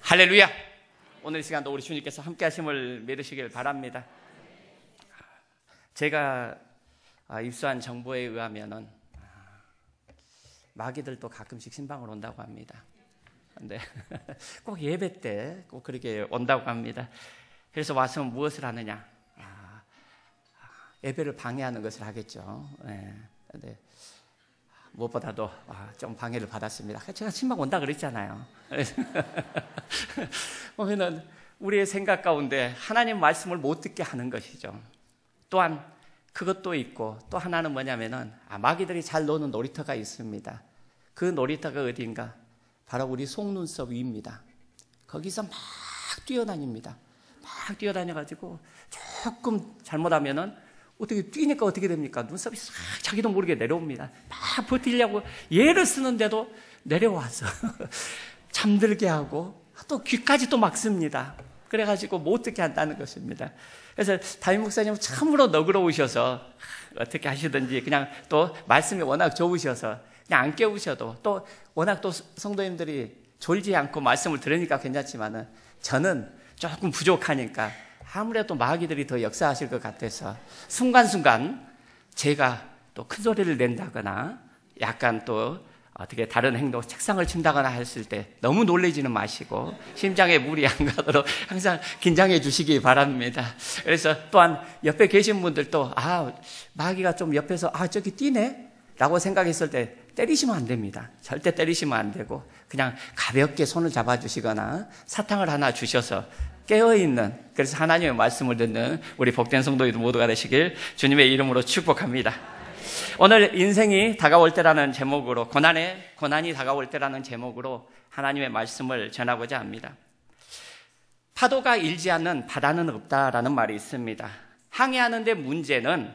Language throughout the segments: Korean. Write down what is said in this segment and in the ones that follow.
할렐루야. 오늘 이 시간도 우리 주님께서 함께 하심을 믿으시길 바랍니다. 제가 입수한 정보에 의하면은 마귀들도 가끔씩 신방을 온다고 합니다. 근데 꼭 예배 때 꼭 그렇게 온다고 합니다. 그래서 와서 무엇을 하느냐? 예배를 방해하는 것을 하겠죠. 네. 근데 무엇보다도 좀 방해를 받았습니다. 제가 신방 온다 그랬잖아요. 보면은 우리의 생각 가운데 하나님 말씀을 못 듣게 하는 것이죠. 또한 그것도 있고 또 하나는 뭐냐면은 마귀들이 잘 노는 놀이터가 있습니다. 그 놀이터가 어디인가? 바로 우리 속눈썹 위입니다. 거기서 막 뛰어다닙니다. 막 뛰어다녀가지고 조금 잘못하면은 어떻게 뛰니까 어떻게 됩니까? 눈썹이 싹 자기도 모르게 내려옵니다. 막 버티려고 예를 쓰는데도 내려와서 잠들게 하고 또 귀까지 또 막습니다. 그래가지고 못 듣게 한다는 것입니다. 그래서 담임 목사님은 참으로 너그러우셔서 어떻게 하시든지 그냥 또 말씀이 워낙 좋으셔서 그냥 안 깨우셔도 또 워낙 또 성도님들이 졸지 않고 말씀을 들으니까 괜찮지만은 저는 조금 부족하니까 아무래도 마귀들이 더 역사하실 것 같아서 순간순간 제가 또 큰 소리를 낸다거나 약간 또 어떻게 다른 행동, 책상을 친다거나 했을 때 너무 놀라지는 마시고 심장에 물이 안 가도록 항상 긴장해 주시기 바랍니다. 그래서 또한 옆에 계신 분들도 마귀가 좀 옆에서 저기 뛰네? 라고 생각했을 때 때리시면 안 됩니다. 절대 때리시면 안 되고 그냥 가볍게 손을 잡아주시거나 사탕을 하나 주셔서 깨어있는, 그래서 하나님의 말씀을 듣는 우리 복된 성도들 모두가 되시길 주님의 이름으로 축복합니다. 오늘 인생이 다가올 때라는 제목으로 고난이 다가올 때라는 제목으로 하나님의 말씀을 전하고자 합니다. 파도가 일지 않는 바다는 없다라는 말이 있습니다. 항해하는데 문제는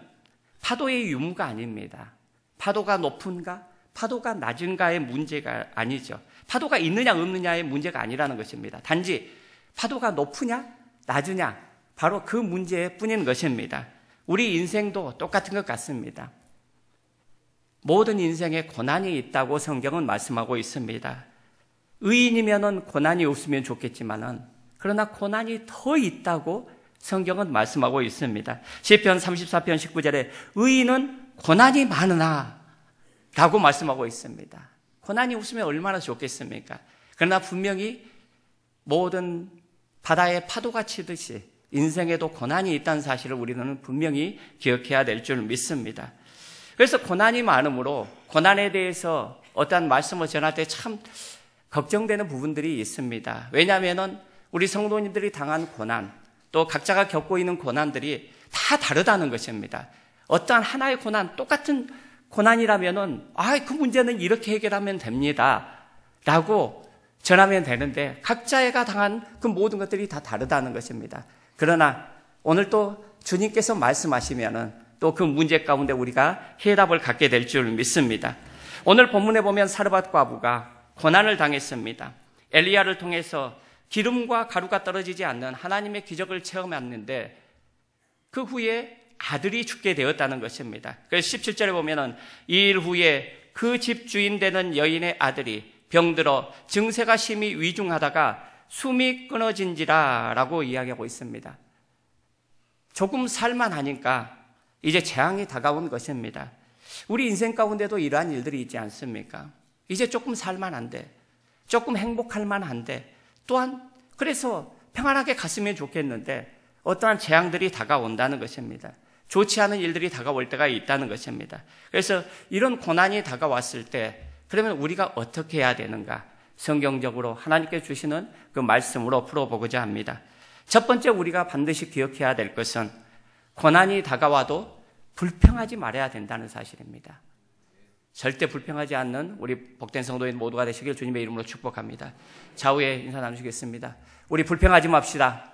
파도의 유무가 아닙니다. 파도가 높은가, 파도가 낮은가의 문제가 아니죠. 파도가 있느냐 없느냐의 문제가 아니라는 것입니다. 단지 파도가 높으냐 낮으냐 바로 그 문제뿐인 것입니다. 우리 인생도 똑같은 것 같습니다. 모든 인생에 고난이 있다고 성경은 말씀하고 있습니다. 의인이면은 고난이 없으면 좋겠지만은 그러나 고난이 더 있다고 성경은 말씀하고 있습니다. 시편 34편 19절에 의인은 고난이 많으나 라고 말씀하고 있습니다. 고난이 없으면 얼마나 좋겠습니까? 그러나 분명히 모든 바다에 파도가 치듯이 인생에도 고난이 있다는 사실을 우리는 분명히 기억해야 될 줄 믿습니다. 그래서 고난이 많으므로 고난에 대해서 어떠한 말씀을 전할 때 참 걱정되는 부분들이 있습니다. 왜냐하면 우리 성도님들이 당한 고난, 또 각자가 겪고 있는 고난들이 다 다르다는 것입니다. 어떠한 하나의 고난, 똑같은 고난이라면은 그 문제는 이렇게 해결하면 됩니다 라고 전하면 되는데 각자가 당한 그 모든 것들이 다 다르다는 것입니다. 그러나 오늘 또 주님께서 말씀하시면은 또 그 문제 가운데 우리가 해답을 갖게 될 줄 믿습니다. 오늘 본문에 보면 사르밧 과부가 고난을 당했습니다. 엘리야를 통해서 기름과 가루가 떨어지지 않는 하나님의 기적을 체험했는데 그 후에 아들이 죽게 되었다는 것입니다. 그래서 17절에 보면은 이 일 후에 그 집 주인 되는 여인의 아들이 병들어 증세가 심히 위중하다가 숨이 끊어진지라 라고 이야기하고 있습니다. 조금 살만하니까 이제 재앙이 다가온 것입니다. 우리 인생 가운데도 이러한 일들이 있지 않습니까? 이제 조금 살만한데, 조금 행복할 만한데, 또한 그래서 평안하게 갔으면 좋겠는데 어떠한 재앙들이 다가온다는 것입니다. 좋지 않은 일들이 다가올 때가 있다는 것입니다. 그래서 이런 고난이 다가왔을 때 그러면 우리가 어떻게 해야 되는가? 성경적으로 하나님께 주시는 그 말씀으로 풀어보고자 합니다. 첫 번째 우리가 반드시 기억해야 될 것은 고난이 다가와도 불평하지 말아야 된다는 사실입니다. 절대 불평하지 않는 우리 복된 성도인 모두가 되시길 주님의 이름으로 축복합니다. 좌우에 인사 나누시겠습니다. 우리 불평하지 맙시다.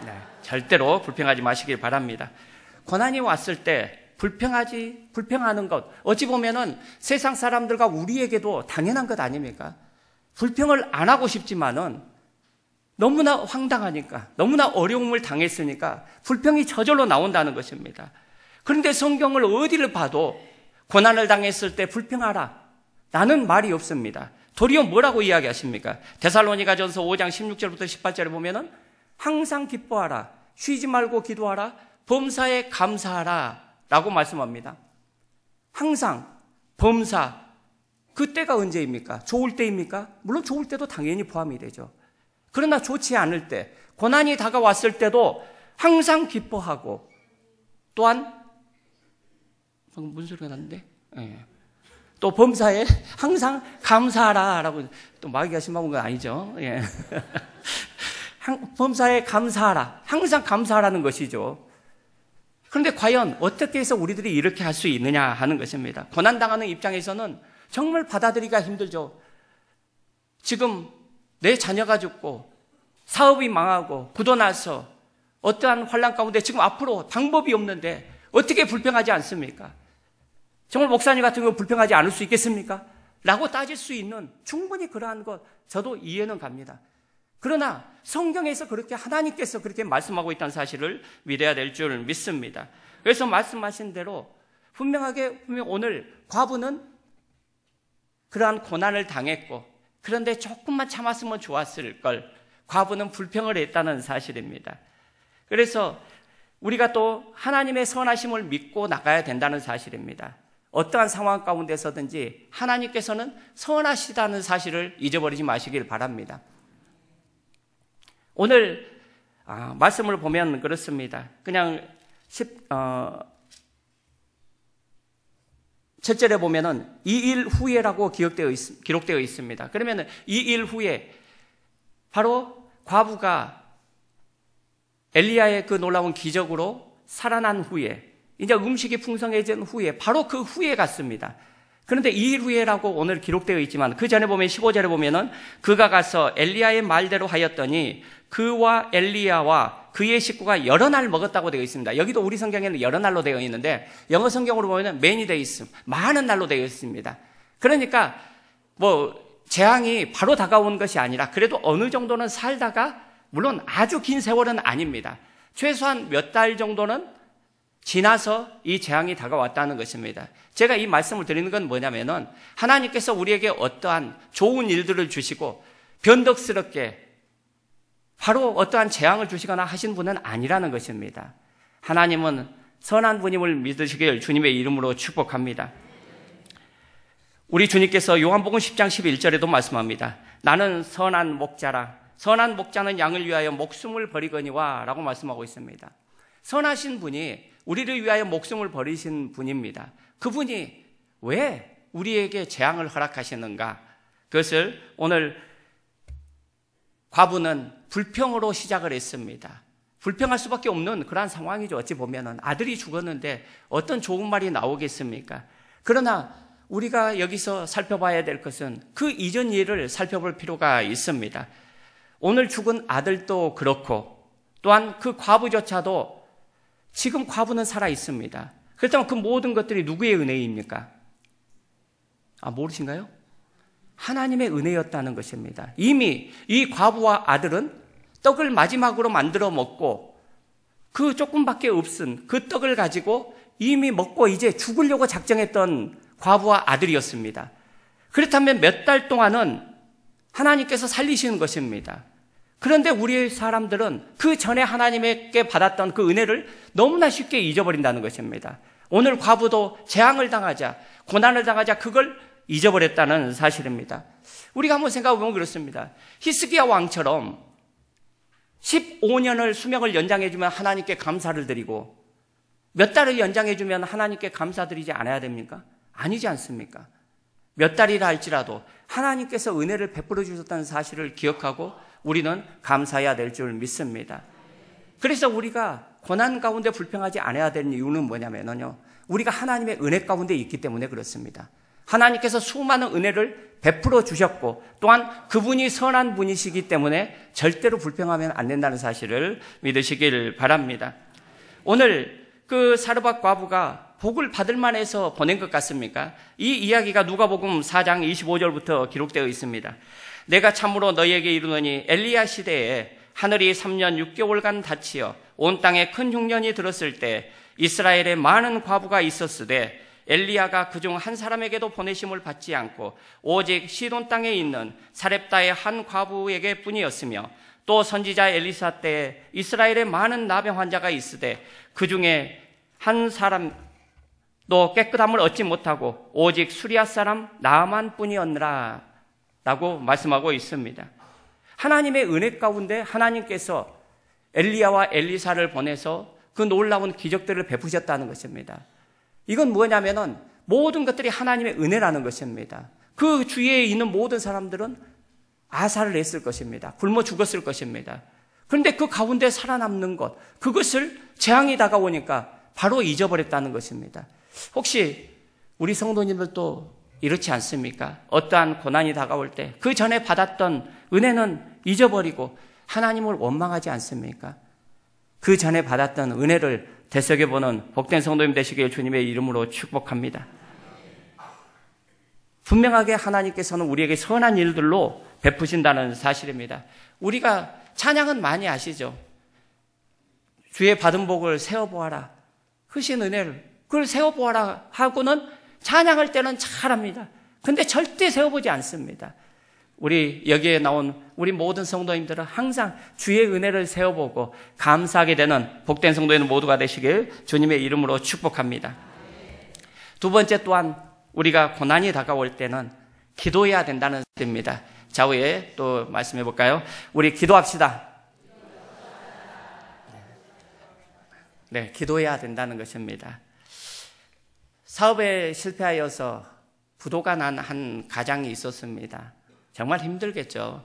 네, 절대로 불평하지 마시길 바랍니다. 고난이 왔을 때 불평하는 것, 어찌 보면은 세상 사람들과 우리에게도 당연한 것 아닙니까? 불평을 안 하고 싶지만은 너무나 황당하니까, 너무나 어려움을 당했으니까 불평이 저절로 나온다는 것입니다. 그런데 성경을 어디를 봐도 고난을 당했을 때 불평하라 라는 말이 없습니다. 도리어 뭐라고 이야기하십니까? 데살로니가전서 5장 16절부터 18절에 보면은 항상 기뻐하라, 쉬지 말고 기도하라, 범사에 감사하라 라고 말씀합니다. 항상, 범사, 그때가 언제입니까? 좋을 때입니까? 물론 좋을 때도 당연히 포함이 되죠. 그러나 좋지 않을 때, 고난이 다가왔을 때도 항상 기뻐하고, 또한 방금 무슨 소리가 났는데? 네. 또 범사에 항상 감사하라 라고, 또 마귀가 심한 건 아니죠. 예. 범사에 감사하라, 항상 감사하라는 것이죠. 그런데 과연 어떻게 해서 우리들이 이렇게 할 수 있느냐 하는 것입니다. 고난당하는 입장에서는 정말 받아들이기가 힘들죠. 지금 내 자녀가 죽고 사업이 망하고 굳어나서 어떠한 환난 가운데 지금 앞으로 방법이 없는데 어떻게 불평하지 않습니까? 정말 목사님 같은 경우 불평하지 않을 수 있겠습니까? 라고 따질 수 있는 충분히 그러한 것 저도 이해는 갑니다. 그러나 성경에서 그렇게 하나님께서 그렇게 말씀하고 있다는 사실을 믿어야 될 줄 믿습니다. 그래서 말씀하신 대로 분명하게 오늘 과부는 그러한 고난을 당했고 그런데 조금만 참았으면 좋았을 걸 과부는 불평을 했다는 사실입니다. 그래서 우리가 또 하나님의 선하심을 믿고 나가야 된다는 사실입니다. 어떠한 상황 가운데서든지 하나님께서는 선하시다는 사실을 잊어버리지 마시길 바랍니다. 오늘 말씀을 보면 그렇습니다. 그냥 7절에 보면은 2일 후에라고 기록되어 있습니다. 그러면은 2일 후에 바로 과부가 엘리야의 그 놀라운 기적으로 살아난 후에 이제 음식이 풍성해진 후에 바로 그 후에 갔습니다. 그런데 2일 후에라고 오늘 기록되어 있지만 그 전에 보면 15절에 보면은 그가 가서 엘리야의 말대로 하였더니 그와 엘리야와 그의 식구가 여러 날 먹었다고 되어 있습니다. 여기도 우리 성경에는 여러 날로 되어 있는데 영어 성경으로 보면 many days, 많은 날로 되어 있습니다. 그러니까 재앙이 바로 다가온 것이 아니라 그래도 어느 정도는 살다가 물론 아주 긴 세월은 아닙니다. 최소한 몇 달 정도는 지나서 이 재앙이 다가왔다는 것입니다. 제가 이 말씀을 드리는 건 뭐냐면은 하나님께서 우리에게 어떠한 좋은 일들을 주시고 변덕스럽게 바로 어떠한 재앙을 주시거나 하신 분은 아니라는 것입니다. 하나님은 선한 분임을 믿으시길 주님의 이름으로 축복합니다. 우리 주님께서 요한복음 10장 11절에도 말씀합니다. 나는 선한 목자라. 선한 목자는 양을 위하여 목숨을 버리거니와 라고 말씀하고 있습니다. 선하신 분이 우리를 위하여 목숨을 버리신 분입니다. 그분이 왜 우리에게 재앙을 허락하시는가? 그것을 오늘 과부는 불평으로 시작을 했습니다. 불평할 수밖에 없는 그러한 상황이죠. 어찌 보면은 아들이 죽었는데 어떤 좋은 말이 나오겠습니까? 그러나 우리가 여기서 살펴봐야 될 것은 그 이전 일을 살펴볼 필요가 있습니다. 오늘 죽은 아들도 그렇고 또한 그 과부조차도 지금 과부는 살아 있습니다. 그렇다면 그 모든 것들이 누구의 은혜입니까? 모르신가요? 하나님의 은혜였다는 것입니다. 이미 이 과부와 아들은 떡을 마지막으로 만들어 먹고 그 조금밖에 없은 그 떡을 가지고 이미 먹고 이제 죽으려고 작정했던 과부와 아들이었습니다. 그렇다면 몇 달 동안은 하나님께서 살리시는 것입니다. 그런데 우리의 사람들은 그 전에 하나님께 받았던 그 은혜를 너무나 쉽게 잊어버린다는 것입니다. 오늘 과부도 재앙을 당하자, 고난을 당하자 그걸 잊어버렸다는 사실입니다. 우리가 한번 생각해보면 그렇습니다. 히스기야 왕처럼 15년을 수명을 연장해주면 하나님께 감사를 드리고 몇 달을 연장해주면 하나님께 감사드리지 않아야 됩니까? 아니지 않습니까? 몇 달이라 할지라도 하나님께서 은혜를 베풀어 주셨다는 사실을 기억하고 우리는 감사해야 될 줄 믿습니다. 그래서 우리가 고난 가운데 불평하지 않아야 되는 이유는 뭐냐면요. 우리가 하나님의 은혜 가운데 있기 때문에 그렇습니다. 하나님께서 수많은 은혜를 베풀어 주셨고 또한 그분이 선한 분이시기 때문에 절대로 불평하면 안 된다는 사실을 믿으시길 바랍니다. 오늘 그 사르밧 과부가 복을 받을 만해서 보낸 것 같습니까? 이 이야기가 누가복음 4장 25절부터 기록되어 있습니다. 내가 참으로 너희에게 이르노니 엘리야 시대에 하늘이 3년 6개월간 닫히어 온 땅에 큰 흉년이 들었을 때 이스라엘에 많은 과부가 있었으되 엘리야가 그중 한 사람에게도 보내심을 받지 않고 오직 시돈 땅에 있는 사렙다의 한 과부에게 뿐이었으며 또 선지자 엘리사 때에 이스라엘에 많은 나병 환자가 있으되 그 중에 한 사람도 깨끗함을 얻지 못하고 오직 수리아 사람 나만 뿐이었느라 라고 말씀하고 있습니다. 하나님의 은혜 가운데 하나님께서 엘리야와 엘리사를 보내서 그 놀라운 기적들을 베푸셨다는 것입니다. 이건 뭐냐면은 모든 것들이 하나님의 은혜라는 것입니다. 그 주위에 있는 모든 사람들은 아사를 냈을 것입니다. 굶어 죽었을 것입니다. 그런데 그 가운데 살아남는 것, 그것을 재앙이 다가오니까 바로 잊어버렸다는 것입니다. 혹시 우리 성도님들도 이렇지 않습니까? 어떠한 고난이 다가올 때 그 전에 받았던 은혜는 잊어버리고 하나님을 원망하지 않습니까? 그 전에 받았던 은혜를 되새겨보는 복된 성도님 되시길 주님의 이름으로 축복합니다. 분명하게 하나님께서는 우리에게 선한 일들로 베푸신다는 사실입니다. 우리가 찬양은 많이 아시죠? 주의 받은 복을 세어보아라. 크신 은혜를 그걸 세어보아라 하고는 찬양할 때는 잘합니다. 근데 절대 세어보지 않습니다. 우리 여기에 나온 우리 모든 성도님들은 항상 주의 은혜를 세어보고 감사하게 되는 복된 성도인 모두가 되시길 주님의 이름으로 축복합니다. 두 번째 또한 우리가 고난이 다가올 때는 기도해야 된다는 뜻입니다. 좌우에 또 말씀해 볼까요? 우리 기도합시다. 네, 기도해야 된다는 것입니다. 사업에 실패하여서 부도가 난 한 가장이 있었습니다. 정말 힘들겠죠.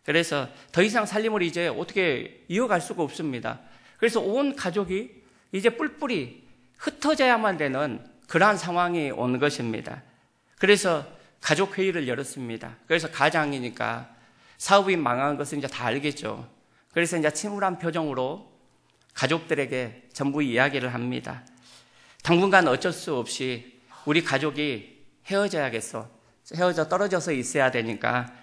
그래서 더 이상 살림을 이제 어떻게 이어갈 수가 없습니다. 그래서 온 가족이 이제 뿔뿔이 흩어져야만 되는 그러한 상황이 온 것입니다. 그래서 가족 회의를 열었습니다. 그래서 가장이니까 사업이 망한 것은 이제 다 알겠죠. 그래서 이제 침울한 표정으로 가족들에게 전부 이야기를 합니다. 당분간 어쩔 수 없이 우리 가족이 헤어져야겠어. 헤어져 떨어져서 있어야 되니까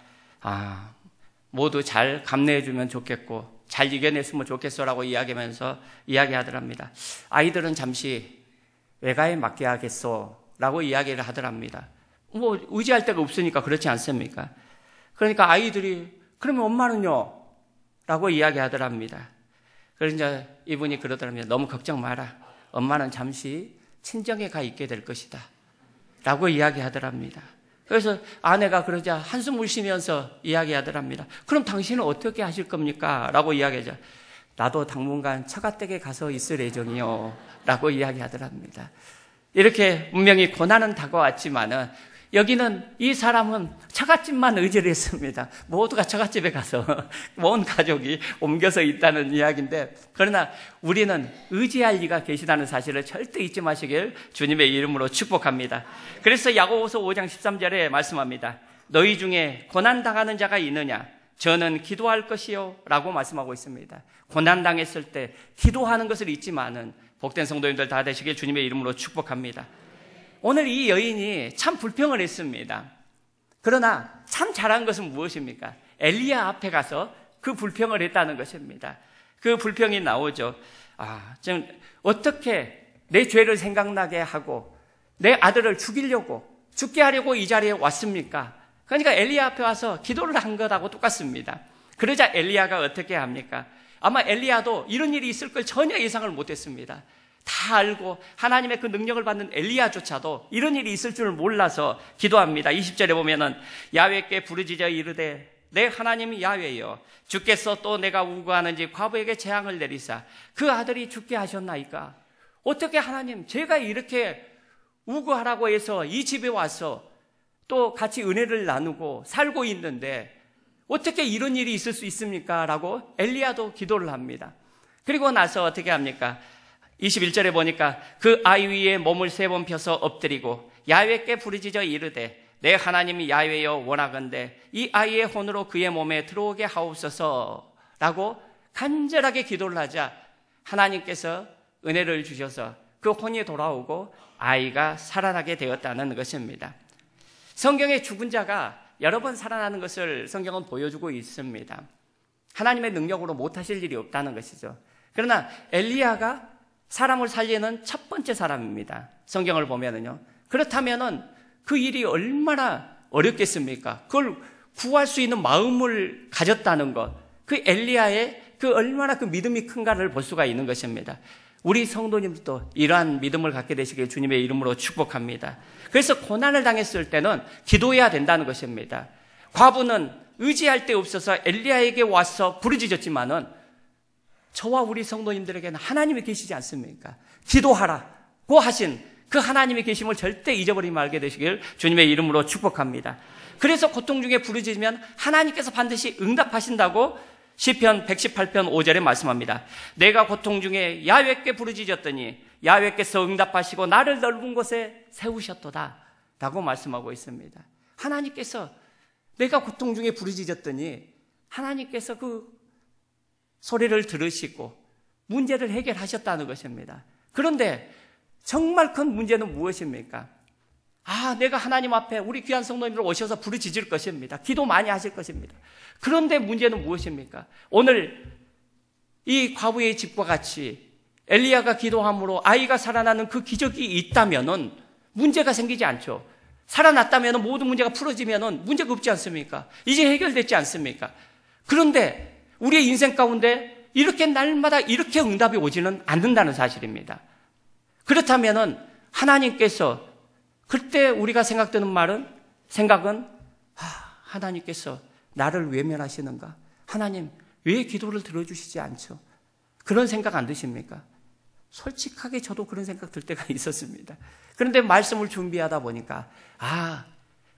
모두 잘 감내해주면 좋겠고 잘 이겨냈으면 좋겠어라고 이야기하더랍니다. 아이들은 잠시 외가에 맡겨야겠어라고 이야기를 하더랍니다. 뭐 의지할 데가 없으니까 그렇지 않습니까? 그러니까 아이들이 그러면 엄마는요? 라고 이야기하더랍니다. 그래서 이제 이분이 그러더랍니다. 너무 걱정 마라. 엄마는 잠시 친정에 가 있게 될 것이다. 라고 이야기하더랍니다. 그래서 아내가 그러자 한숨을 쉬면서 이야기하더랍니다. 그럼 당신은 어떻게 하실 겁니까? 라고 이야기하자. 나도 당분간 처가댁에 가서 있을 예정이요. 라고 이야기하더랍니다. 이렇게 분명히 고난은 다가왔지만은 여기는 이 사람은 처갓집만 의지를 했습니다. 모두가 처갓집에 가서 온 가족이 옮겨서 있다는 이야기인데 그러나 우리는 의지할 이가 계시다는 사실을 절대 잊지 마시길 주님의 이름으로 축복합니다. 그래서 야고보서 5장 13절에 말씀합니다. 너희 중에 고난당하는 자가 있느냐? 저는 기도할 것이요 라고 말씀하고 있습니다. 고난당했을 때 기도하는 것을 잊지만은 복된 성도님들 다 되시길 주님의 이름으로 축복합니다. 오늘 이 여인이 참 불평을 했습니다. 그러나 참 잘한 것은 무엇입니까? 엘리야 앞에 가서 그 불평을 했다는 것입니다. 그 불평이 나오죠. 지금 어떻게 내 죄를 생각나게 하고 내 아들을 죽게 하려고 이 자리에 왔습니까? 그러니까 엘리야 앞에 와서 기도를 한 것하고 똑같습니다. 그러자 엘리야가 어떻게 합니까? 아마 엘리야도 이런 일이 있을 걸 전혀 예상을 못했습니다. 다 알고 하나님의 그 능력을 받는 엘리야조차도 이런 일이 있을 줄 몰라서 기도합니다. 20절에 보면은 야훼께 부르짖어 이르되 내 하나님 야훼여 주께서 또 내가 우고하는지 과부에게 재앙을 내리사 그 아들이 죽게 하셨나이까? 어떻게 하나님 제가 이렇게 우고하라고 해서 이 집에 와서 또 같이 은혜를 나누고 살고 있는데 어떻게 이런 일이 있을 수 있습니까? 라고 엘리야도 기도를 합니다. 그리고 나서 어떻게 합니까? 21절에 보니까 그 아이 위에 몸을 3번 펴서 엎드리고 야훼께 부르짖어 이르되 내 하나님이 야훼여 원하건대 이 아이의 혼으로 그의 몸에 들어오게 하옵소서 라고 간절하게 기도를 하자 하나님께서 은혜를 주셔서 그 혼이 돌아오고 아이가 살아나게 되었다는 것입니다. 성경에 죽은 자가 여러 번 살아나는 것을 성경은 보여주고 있습니다. 하나님의 능력으로 못하실 일이 없다는 것이죠. 그러나 엘리야가 사람을 살리는 첫 번째 사람입니다. 성경을 보면은요. 그렇다면은 그 일이 얼마나 어렵겠습니까? 그걸 구할 수 있는 마음을 가졌다는 것, 그 엘리야의 그 얼마나 그 믿음이 큰가를 볼 수가 있는 것입니다. 우리 성도님들도 이러한 믿음을 갖게 되시길 주님의 이름으로 축복합니다. 그래서 고난을 당했을 때는 기도해야 된다는 것입니다. 과부는 의지할 데 없어서 엘리야에게 와서 부르짖었지만은 저와 우리 성도님들에게는 하나님이 계시지 않습니까? 기도하라고 하신 그 하나님의 계심을 절대 잊어버리지 말게 되시길 주님의 이름으로 축복합니다. 그래서 고통 중에 부르짖으면 하나님께서 반드시 응답하신다고 시편 118편 5절에 말씀합니다. 내가 고통 중에 야훼께 부르짖었더니 야훼께서 응답하시고 나를 넓은 곳에 세우셨도다 라고 말씀하고 있습니다. 하나님께서 내가 고통 중에 부르짖었더니 하나님께서 그 소리를 들으시고 문제를 해결하셨다는 것입니다. 그런데 정말 큰 문제는 무엇입니까? 내가 하나님 앞에 우리 귀한 성도님들 오셔서 부르짖을 것입니다. 기도 많이 하실 것입니다. 그런데 문제는 무엇입니까? 오늘 이 과부의 집과 같이 엘리야가 기도함으로 아이가 살아나는 그 기적이 있다면은 문제가 생기지 않죠. 살아났다면 모든 문제가 풀어지면 문제가 없지 않습니까? 이제 해결됐지 않습니까? 그런데 우리의 인생 가운데 이렇게 날마다 이렇게 응답이 오지는 않는다는 사실입니다. 그렇다면 하나님께서 그때 우리가 생각은 하나님께서 나를 외면하시는가? 하나님 왜 기도를 들어주시지 않죠? 그런 생각 안 드십니까? 솔직하게 저도 그런 생각 들 때가 있었습니다. 그런데 말씀을 준비하다 보니까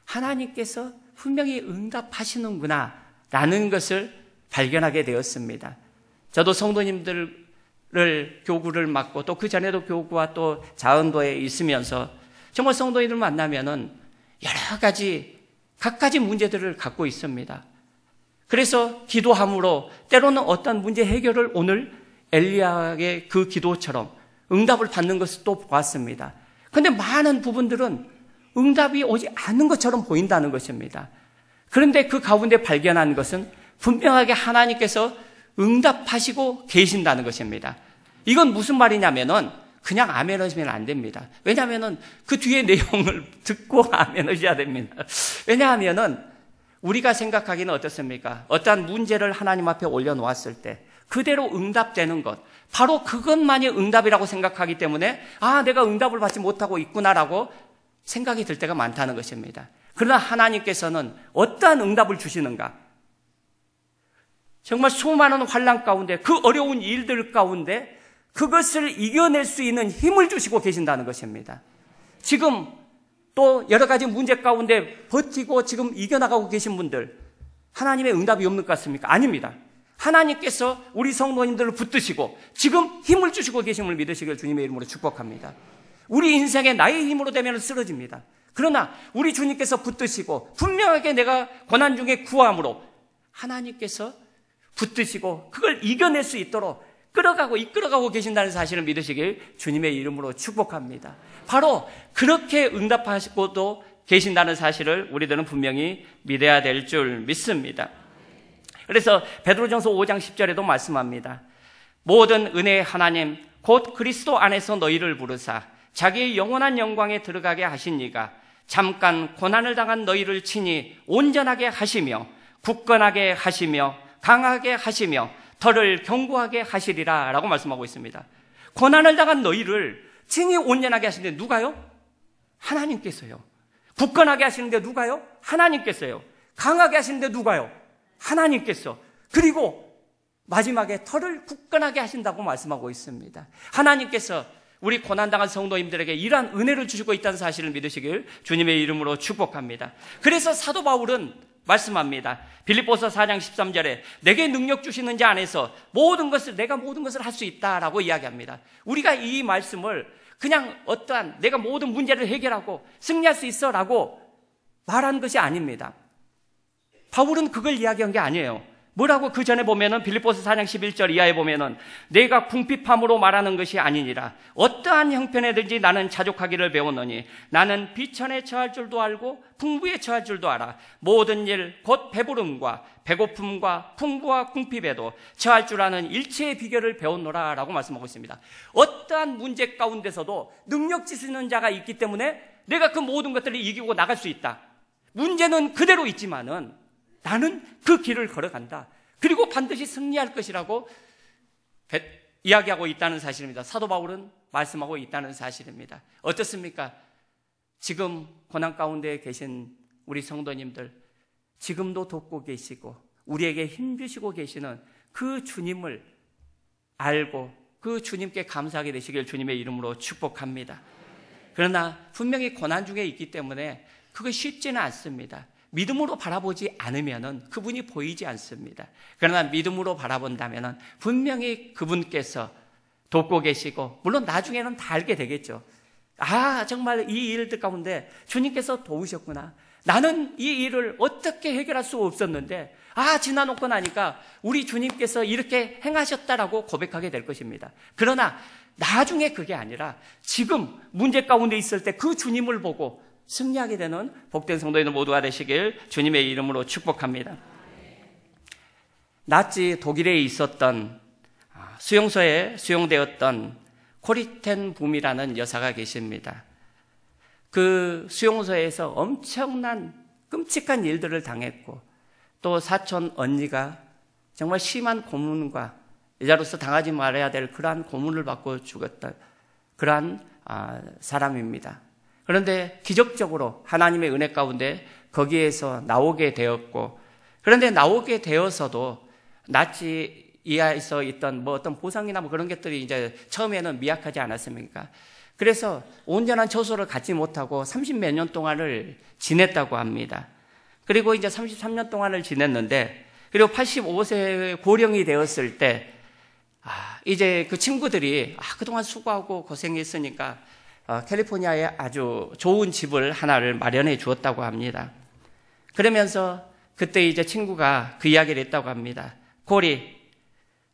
하나님께서 분명히 응답하시는구나 라는 것을 발견하게 되었습니다. 저도 성도님들을 교구를 맡고 또 그 전에도 교구와 또 자은도에 있으면서 정말 성도님들 만나면은 여러 가지 각가지 문제들을 갖고 있습니다. 그래서 기도함으로 때로는 어떤 문제 해결을 오늘 엘리야의 그 기도처럼 응답을 받는 것을 또 보았습니다. 그런데 많은 부분들은 응답이 오지 않는 것처럼 보인다는 것입니다. 그런데 그 가운데 발견한 것은 분명하게 하나님께서 응답하시고 계신다는 것입니다. 이건 무슨 말이냐면은 그냥 아멘 하시면 안 됩니다. 왜냐하면은 그 뒤에 내용을 듣고 아멘 하셔야 됩니다. 왜냐하면은 우리가 생각하기는 어떻습니까? 어떠한 문제를 하나님 앞에 올려놓았을 때 그대로 응답되는 것, 바로 그것만이 응답이라고 생각하기 때문에 내가 응답을 받지 못하고 있구나라고 생각이 들 때가 많다는 것입니다. 그러나 하나님께서는 어떠한 응답을 주시는가? 정말 수많은 환난 가운데 그 어려운 일들 가운데 그것을 이겨낼 수 있는 힘을 주시고 계신다는 것입니다. 지금 또 여러 가지 문제 가운데 버티고 지금 이겨나가고 계신 분들 하나님의 응답이 없는 것 같습니까? 아닙니다. 하나님께서 우리 성도님들을 붙드시고 지금 힘을 주시고 계심을 믿으시길 주님의 이름으로 축복합니다. 우리 인생에 나의 힘으로 되면 쓰러집니다. 그러나 우리 주님께서 붙드시고 분명하게 내가 고난 중에 구함으로 하나님께서 붙드시고 그걸 이겨낼 수 있도록 이끌어가고 계신다는 사실을 믿으시길 주님의 이름으로 축복합니다. 바로 그렇게 응답하시고도 계신다는 사실을 우리들은 분명히 믿어야 될 줄 믿습니다. 그래서 베드로전서 5장 10절에도 말씀합니다. 모든 은혜의 하나님 곧 그리스도 안에서 너희를 부르사 자기의 영원한 영광에 들어가게 하신 이가 잠깐 고난을 당한 너희를 친히 온전하게 하시며 굳건하게 하시며 강하게 하시며 털을 견고하게 하시리라 라고 말씀하고 있습니다. 고난을 당한 너희를 친히 온전하게 하시는데 누가요? 하나님께서요. 굳건하게 하시는데 누가요? 하나님께서요. 강하게 하시는데 누가요? 하나님께서. 그리고 마지막에 털을 굳건하게 하신다고 말씀하고 있습니다. 하나님께서 우리 고난당한 성도님들에게 이러한 은혜를 주시고 있다는 사실을 믿으시길 주님의 이름으로 축복합니다. 그래서 사도 바울은 말씀합니다. 빌립보서 4장 13절에 내게 능력 주시는 자 안에서 내가 모든 것을 할 수 있다라고 이야기합니다. 우리가 이 말씀을 그냥 어떠한 내가 모든 문제를 해결하고 승리할 수 있어라고 말한 것이 아닙니다. 바울은 그걸 이야기한 게 아니에요. 뭐라고 그 전에 보면은 빌립보서 4장 11절 이하에 보면은 내가 궁핍함으로 말하는 것이 아니니라 어떠한 형편에든지 나는 자족하기를 배웠노니 나는 비천에 처할 줄도 알고 풍부에 처할 줄도 알아 모든 일 곧 배부름과 배고픔과 풍부와 궁핍에도 처할 줄 아는 일체의 비결을 배웠노라 라고 말씀하고 있습니다. 어떠한 문제 가운데서도 능력 지수는 자가 있기 때문에 내가 그 모든 것들을 이기고 나갈 수 있다. 문제는 그대로 있지만은 나는 그 길을 걸어간다. 그리고 반드시 승리할 것이라고 이야기하고 있다는 사실입니다. 사도 바울은 말씀하고 있다는 사실입니다. 어떻습니까? 지금 고난 가운데 계신 우리 성도님들, 지금도 돕고 계시고 우리에게 힘주시고 계시는 그 주님을 알고 그 주님께 감사하게 되시길 주님의 이름으로 축복합니다. 그러나 분명히 고난 중에 있기 때문에 그거 쉽지는 않습니다. 믿음으로 바라보지 않으면은 그분이 보이지 않습니다. 그러나 믿음으로 바라본다면은 분명히 그분께서 돕고 계시고, 물론 나중에는 다 알게 되겠죠. 아, 정말 이 일들 가운데 주님께서 도우셨구나. 나는 이 일을 어떻게 해결할 수 없었는데, 지나놓고 나니까 우리 주님께서 이렇게 행하셨다라고 고백하게 될 것입니다. 그러나 나중에 그게 아니라 지금 문제 가운데 있을 때 그 주님을 보고 승리하게 되는 복된 성도들 모두가 되시길 주님의 이름으로 축복합니다. 나치 독일에 있었던 수용소에 수용되었던 코리텐 붐이라는 여사가 계십니다. 그 수용소에서 엄청난 끔찍한 일들을 당했고, 또 사촌 언니가 정말 심한 고문과 여자로서 당하지 말아야 될 그러한 고문을 받고 죽었던 그러한 사람입니다. 그런데 기적적으로 하나님의 은혜 가운데 거기에서 나오게 되었고, 그런데 나오게 되어서도 나치 이하에서 있던 어떤 보상이나 그런 것들이 이제 처음에는 미약하지 않았습니까? 그래서 온전한 처소를 갖지 못하고 30몇 년 동안을 지냈다고 합니다. 그리고 이제 33년 동안을 지냈는데, 그리고 85세 고령이 되었을 때, 이제 그 친구들이 그동안 수고하고 고생했으니까 캘리포니아에 아주 좋은 집을 하나를 마련해 주었다고 합니다. 그러면서 그때 이제 친구가 그 이야기를 했다고 합니다. 고리,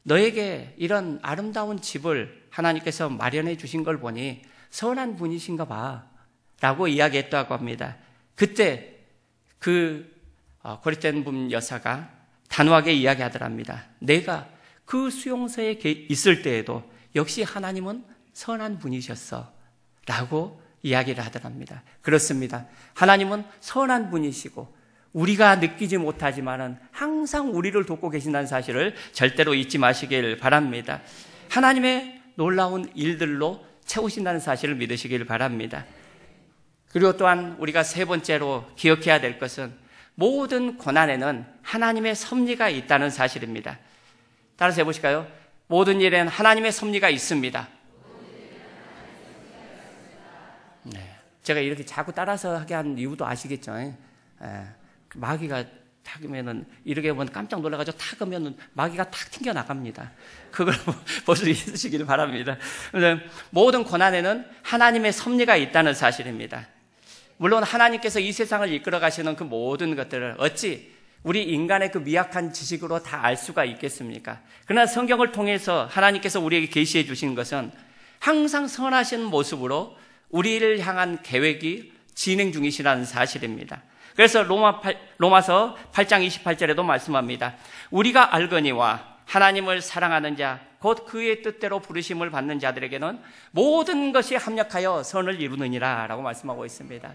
너에게 이런 아름다운 집을 하나님께서 마련해 주신 걸 보니 선한 분이신가 봐 라고 이야기했다고 합니다. 그때 그 코리텐 붐 여사가 단호하게 이야기하더랍니다. 내가 그 수용소에 있을 때에도 역시 하나님은 선한 분이셨어 라고 이야기를 하더랍니다. 그렇습니다. 하나님은 선한 분이시고 우리가 느끼지 못하지만은 항상 우리를 돕고 계신다는 사실을 절대로 잊지 마시길 바랍니다. 하나님의 놀라운 일들로 채우신다는 사실을 믿으시길 바랍니다. 그리고 또한 우리가 세 번째로 기억해야 될 것은 모든 고난에는 하나님의 섭리가 있다는 사실입니다. 따라서 해보실까요? 모든 일에는 하나님의 섭리가 있습니다. 네. 제가 이렇게 자꾸 따라서 하게 한 이유도 아시겠죠? 마귀가 탁으면은 이렇게 보면 깜짝 놀라가지고 탁으면은 마귀가 탁 튕겨 나갑니다. 그걸 볼 수 있으시길 바랍니다. 모든 고난에는 하나님의 섭리가 있다는 사실입니다. 물론 하나님께서 이 세상을 이끌어 가시는 그 모든 것들을 어찌 우리 인간의 그 미약한 지식으로 다 알 수가 있겠습니까? 그러나 성경을 통해서 하나님께서 우리에게 계시해 주신 것은 항상 선하신 모습으로 우리를 향한 계획이 진행 중이시라는 사실입니다. 그래서 로마서 8장 28절에도 말씀합니다. 우리가 알거니와 하나님을 사랑하는 자, 곧 그의 뜻대로 부르심을 받는 자들에게는 모든 것이 합력하여 선을 이루느니라 라고 말씀하고 있습니다.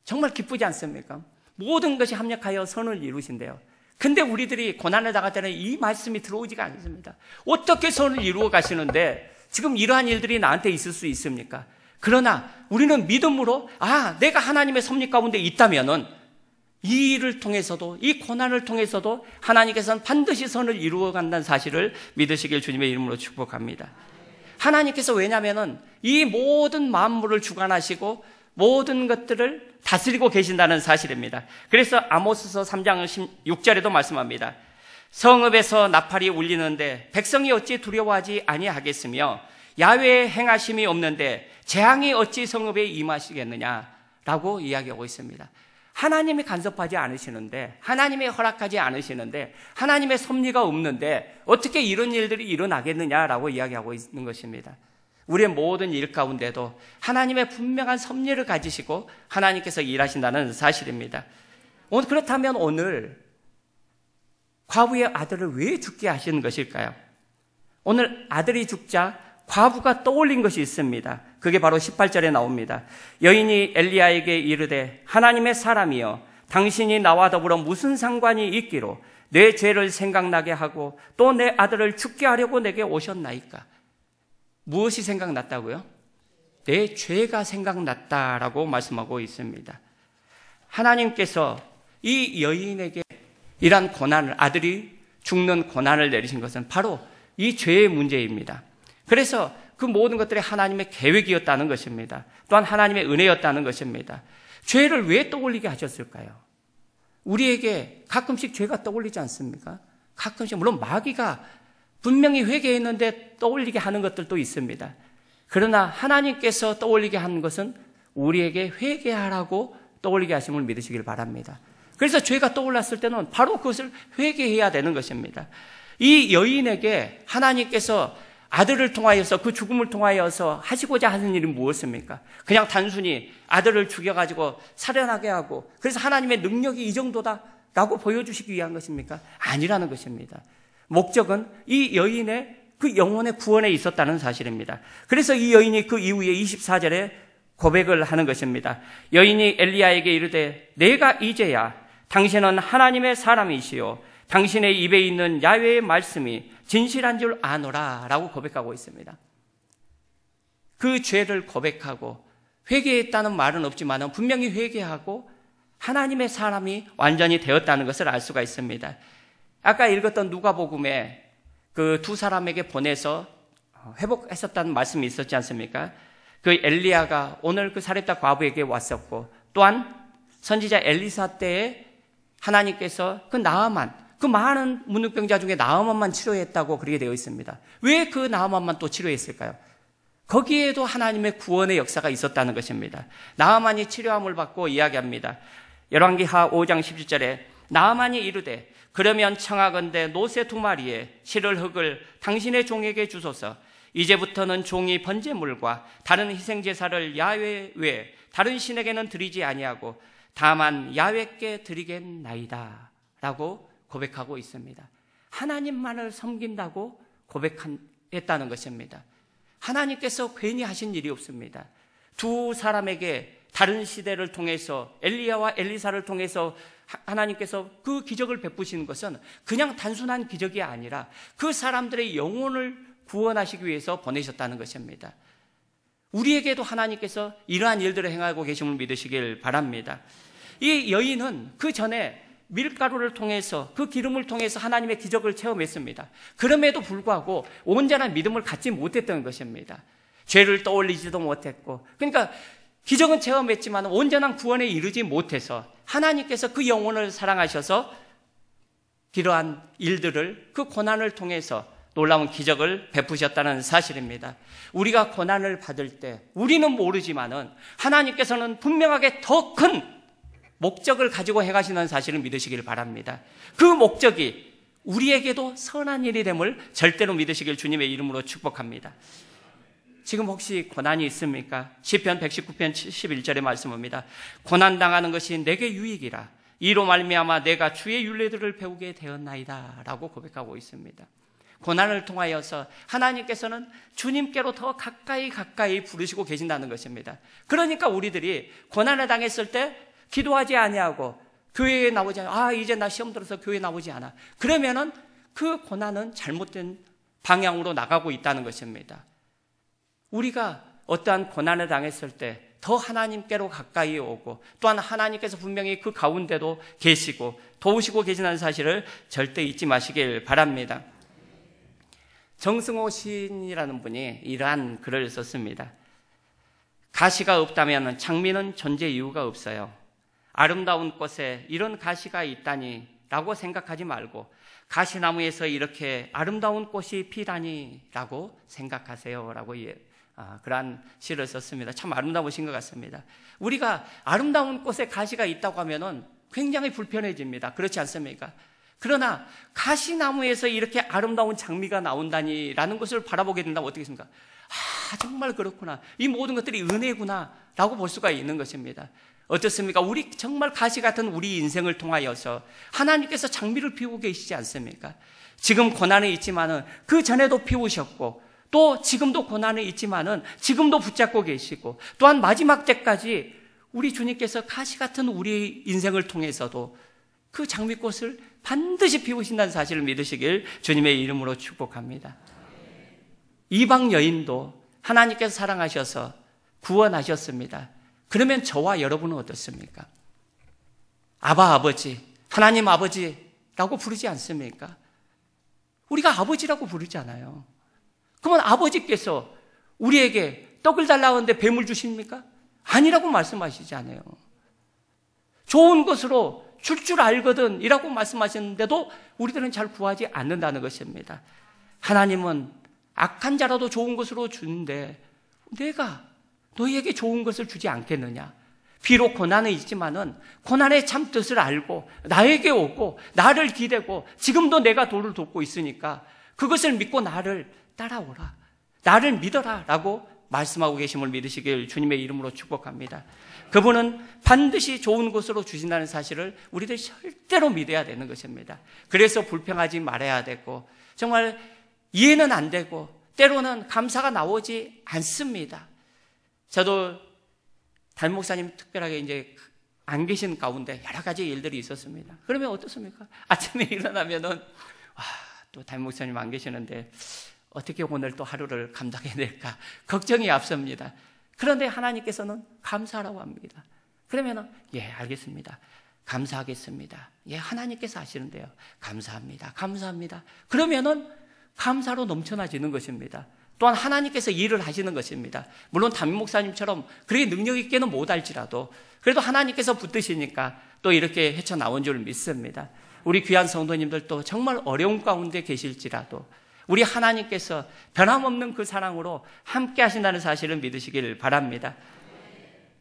정말 기쁘지 않습니까? 모든 것이 합력하여 선을 이루신대요. 근데 우리들이 고난을 당할 때는 이 말씀이 들어오지가 않습니다. 어떻게 선을 이루어 가시는데 지금 이러한 일들이 나한테 있을 수 있습니까? 그러나 우리는 믿음으로 내가 하나님의 섭리 가운데 있다면은 이 일을 통해서도, 이 고난을 통해서도 하나님께서는 반드시 선을 이루어 간다는 사실을 믿으시길 주님의 이름으로 축복합니다. 하나님께서 왜냐면은 이 모든 만물을 주관하시고 모든 것들을 다스리고 계신다는 사실입니다. 그래서 아모스서 3장 16절에도 말씀합니다. 성읍에서 나팔이 울리는데 백성이 어찌 두려워하지 아니하겠으며 야훼의 행하심이 없는데 재앙이 어찌 성읍에 임하시겠느냐라고 이야기하고 있습니다. 하나님이 간섭하지 않으시는데, 하나님이 허락하지 않으시는데, 하나님의 섭리가 없는데 어떻게 이런 일들이 일어나겠느냐라고 이야기하고 있는 것입니다. 우리의 모든 일 가운데도 하나님의 분명한 섭리를 가지시고 하나님께서 일하신다는 사실입니다. 그렇다면 오늘 과부의 아들을 왜 죽게 하시는 것일까요? 오늘 아들이 죽자 과부가 떠올린 것이 있습니다. 그게 바로 18절에 나옵니다. 여인이 엘리야에게 이르되 하나님의 사람이여 당신이 나와 더불어 무슨 상관이 있기로 내 죄를 생각나게 하고 또 내 아들을 죽게 하려고 내게 오셨나이까. 무엇이 생각났다고요? 내 죄가 생각났다라고 말씀하고 있습니다. 하나님께서 이 여인에게 이러한 고난을, 아들이 죽는 고난을 내리신 것은 바로 이 죄의 문제입니다. 그래서 그 모든 것들이 하나님의 계획이었다는 것입니다. 또한 하나님의 은혜였다는 것입니다. 죄를 왜 떠올리게 하셨을까요? 우리에게 가끔씩 죄가 떠올리지 않습니까? 가끔씩, 물론 마귀가 분명히 회개했는데 떠올리게 하는 것들도 있습니다. 그러나 하나님께서 떠올리게 하는 것은 우리에게 회개하라고 떠올리게 하심을 믿으시길 바랍니다. 그래서 죄가 떠올랐을 때는 바로 그것을 회개해야 되는 것입니다. 이 여인에게 하나님께서 아들을 통하여서, 그 죽음을 통하여서 하시고자 하는 일이 무엇입니까? 그냥 단순히 아들을 죽여가지고 살해나게 하고, 그래서 하나님의 능력이 이 정도다라고 보여주시기 위한 것입니까? 아니라는 것입니다. 목적은 이 여인의 그 영혼의 구원에 있었다는 사실입니다. 그래서 이 여인이 그 이후에 24절에 고백을 하는 것입니다. 여인이 엘리야에게 이르되 내가 이제야 당신은 하나님의 사람이시요 당신의 입에 있는 야훼의 말씀이 진실한 줄 아노라 라고 고백하고 있습니다. 그 죄를 고백하고 회개했다는 말은 없지만 분명히 회개하고 하나님의 사람이 완전히 되었다는 것을 알 수가 있습니다. 아까 읽었던 누가복음에 그 두 사람에게 보내서 회복했었다는 말씀이 있었지 않습니까? 그 엘리야가 오늘 그 사렙다 과부에게 왔었고, 또한 선지자 엘리사 때에 하나님께서 그 나아만, 그 많은 문둥병자 중에 나아만만 치료했다고 그렇게 되어 있습니다. 왜 그 나아만만 또 치료했을까요? 거기에도 하나님의 구원의 역사가 있었다는 것입니다. 나아만이 치료함을 받고 이야기합니다. 열왕기하 5장 17절에 나아만이 이르되 그러면 청하건대 노새 2마리에 실을 흙을 당신의 종에게 주소서. 이제부터는 종이 번제물과 다른 희생제사를 야훼 외에 다른 신에게는 드리지 아니하고 다만 야훼께 드리겠나이다 라고 고백하고 있습니다. 하나님만을 섬긴다고 고백했다는 것입니다. 하나님께서 괜히 하신 일이 없습니다. 두 사람에게 다른 시대를 통해서 엘리야와 엘리사를 통해서 하나님께서 그 기적을 베푸시는 것은 그냥 단순한 기적이 아니라 그 사람들의 영혼을 구원하시기 위해서 보내셨다는 것입니다. 우리에게도 하나님께서 이러한 일들을 행하고 계심을 믿으시길 바랍니다. 이 여인은 그 전에 밀가루를 통해서, 그 기름을 통해서 하나님의 기적을 체험했습니다. 그럼에도 불구하고 온전한 믿음을 갖지 못했던 것입니다. 죄를 떠올리지도 못했고, 그러니까 기적은 체험했지만 온전한 구원에 이르지 못해서 하나님께서 그 영혼을 사랑하셔서 이러한 일들을, 그 고난을 통해서 놀라운 기적을 베푸셨다는 사실입니다. 우리가 고난을 받을 때 우리는 모르지만은 하나님께서는 분명하게 더 큰 목적을 가지고 행하시는 사실을 믿으시길 바랍니다. 그 목적이 우리에게도 선한 일이 됨을 절대로 믿으시길 주님의 이름으로 축복합니다. 지금 혹시 고난이 있습니까? 시편 119편 71절의 말씀입니다. 고난당하는 것이 내게 유익이라 이로 말미암아 내가 주의 율례들을 배우게 되었나이다 라고 고백하고 있습니다. 고난을 통하여서 하나님께서는 주님께로 더 가까이 부르시고 계신다는 것입니다. 그러니까 우리들이 고난을 당했을 때 기도하지 아니하고 교회에 나오지 않아. 이제 나 시험 들어서 교회에 나오지 않아. 그러면은 그 고난은 잘못된 방향으로 나가고 있다는 것입니다. 우리가 어떠한 고난을 당했을 때 더 하나님께로 가까이 오고 또한 하나님께서 분명히 그 가운데도 계시고 도우시고 계시는 사실을 절대 잊지 마시길 바랍니다. 정승호 시인이라는 분이 이러한 글을 썼습니다. 가시가 없다면 장미는 존재 이유가 없어요. 아름다운 꽃에 이런 가시가 있다니 라고 생각하지 말고 가시나무에서 이렇게 아름다운 꽃이 피다니 라고 생각하세요 라고 그러한 시를 썼습니다. 참 아름다우신 것 같습니다. 우리가 아름다운 꽃에 가시가 있다고 하면은 굉장히 불편해집니다. 그렇지 않습니까? 그러나 가시나무에서 이렇게 아름다운 장미가 나온다니라는 것을 바라보게 된다면 어떻게 됩니까? 정말 그렇구나. 이 모든 것들이 은혜구나 라고 볼 수가 있는 것입니다. 어떻습니까? 우리 정말 가시 같은 우리 인생을 통하여서 하나님께서 장미를 피우고 계시지 않습니까? 지금 고난이 있지만은 그 전에도 피우셨고 또 지금도 고난이 있지만은 지금도 붙잡고 계시고, 또한 마지막 때까지 우리 주님께서 가시 같은 우리 인생을 통해서도 그 장미꽃을 반드시 피우신다는 사실을 믿으시길 주님의 이름으로 축복합니다. 이방 여인도 하나님께서 사랑하셔서 구원하셨습니다. 그러면 저와 여러분은 어떻습니까? 아바 아버지, 하나님 아버지라고 부르지 않습니까? 우리가 아버지라고 부르잖아요. 그러면 아버지께서 우리에게 떡을 달라고 하는데 뱀을 주십니까? 아니라고 말씀하시잖아요. 좋은 것으로 줄 알거든 이라고 말씀하셨는데도 우리들은 잘 구하지 않는다는 것입니다. 하나님은 악한 자라도 좋은 것으로 주는데 내가 너희에게 좋은 것을 주지 않겠느냐? 비록 고난은 있지만은 고난의 참 뜻을 알고 나에게 오고 나를 기대고 지금도 내가 도를 돕고 있으니까 그것을 믿고 나를 따라오라, 나를 믿어라 라고 말씀하고 계심을 믿으시길 주님의 이름으로 축복합니다. 그분은 반드시 좋은 것으로 주신다는 사실을 우리들 절대로 믿어야 되는 것입니다. 그래서 불평하지 말아야 되고, 정말 이해는 안 되고 때로는 감사가 나오지 않습니다. 저도 담임 목사님 특별하게 이제 안 계신 가운데 여러 가지 일들이 있었습니다. 그러면 어떻습니까? 아침에 일어나면은 또 담임 목사님 안 계시는데 어떻게 오늘 또 하루를 감당해야 될까 걱정이 앞섭니다. 그런데 하나님께서는 감사하라고 합니다. 그러면은 예, 알겠습니다. 감사하겠습니다. 예, 하나님께서 하시는데요. 감사합니다. 감사합니다. 그러면은 감사로 넘쳐나지는 것입니다. 또한 하나님께서 일을 하시는 것입니다. 물론 담임 목사님처럼 그렇게 능력 있게는 못할지라도 그래도 하나님께서 붙드시니까 또 이렇게 헤쳐나온 줄 믿습니다. 우리 귀한 성도님들도 정말 어려운 가운데 계실지라도 우리 하나님께서 변함없는 그 사랑으로 함께 하신다는 사실을 믿으시길 바랍니다.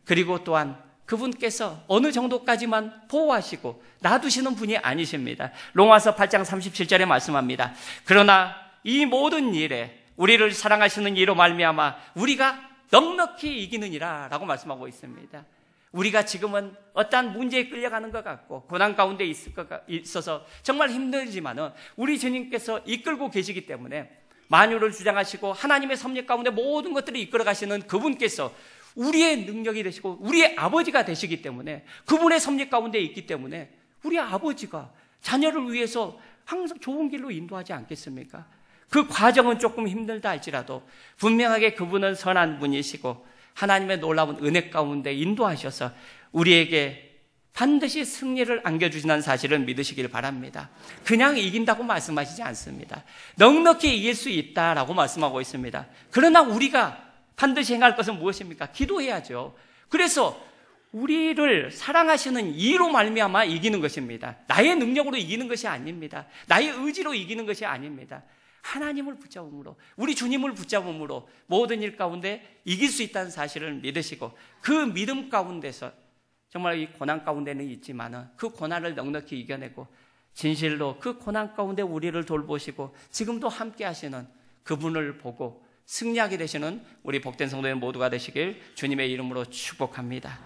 그리고 또한 그분께서 어느 정도까지만 보호하시고 놔두시는 분이 아니십니다. 로마서 8장 37절에 말씀합니다. 그러나 이 모든 일에 우리를 사랑하시는 이로 말미암아 우리가 넉넉히 이기느니라 라고 말씀하고 있습니다. 우리가 지금은 어떠한 문제에 끌려가는 것 같고 고난 가운데 있어서 정말 힘들지만은 우리 주님께서 이끌고 계시기 때문에 만유를 주장하시고 하나님의 섭리 가운데 모든 것들을 이끌어 가시는 그분께서 우리의 능력이 되시고 우리의 아버지가 되시기 때문에 그분의 섭리 가운데 있기 때문에 우리 아버지가 자녀를 위해서 항상 좋은 길로 인도하지 않겠습니까? 그 과정은 조금 힘들다 할지라도 분명하게 그분은 선한 분이시고 하나님의 놀라운 은혜 가운데 인도하셔서 우리에게 반드시 승리를 안겨주시는 사실을 믿으시길 바랍니다. 그냥 이긴다고 말씀하시지 않습니다. 넉넉히 이길 수 있다라고 말씀하고 있습니다. 그러나 우리가 반드시 행할 것은 무엇입니까? 기도해야죠. 그래서 우리를 사랑하시는 이로 말미암아 이기는 것입니다. 나의 능력으로 이기는 것이 아닙니다. 나의 의지로 이기는 것이 아닙니다. 하나님을 붙잡음으로, 우리 주님을 붙잡음으로 모든 일 가운데 이길 수 있다는 사실을 믿으시고 그 믿음 가운데서 정말 이 고난 가운데는 있지만은 그 고난을 넉넉히 이겨내고 진실로 그 고난 가운데 우리를 돌보시고 지금도 함께 하시는 그분을 보고 승리하게 되시는 우리 복된 성도님 모두가 되시길 주님의 이름으로 축복합니다.